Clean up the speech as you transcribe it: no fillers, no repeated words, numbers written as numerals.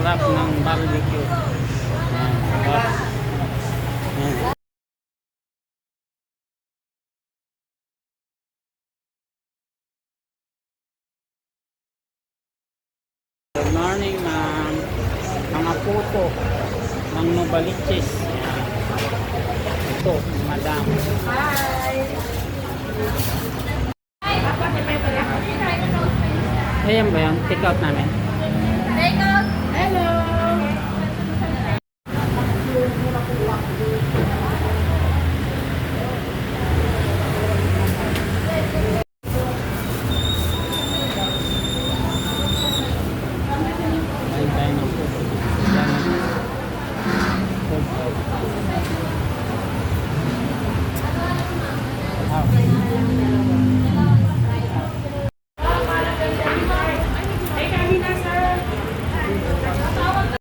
Sarap ng barbecue. Ayan, sarap. Ayan. Good morning, ma'am. Mga puto ng Novaliches. Ayan. Ito, madam. Ayan ba yun? Take out namin. Take out. Hello. Ayan tayo ng puto.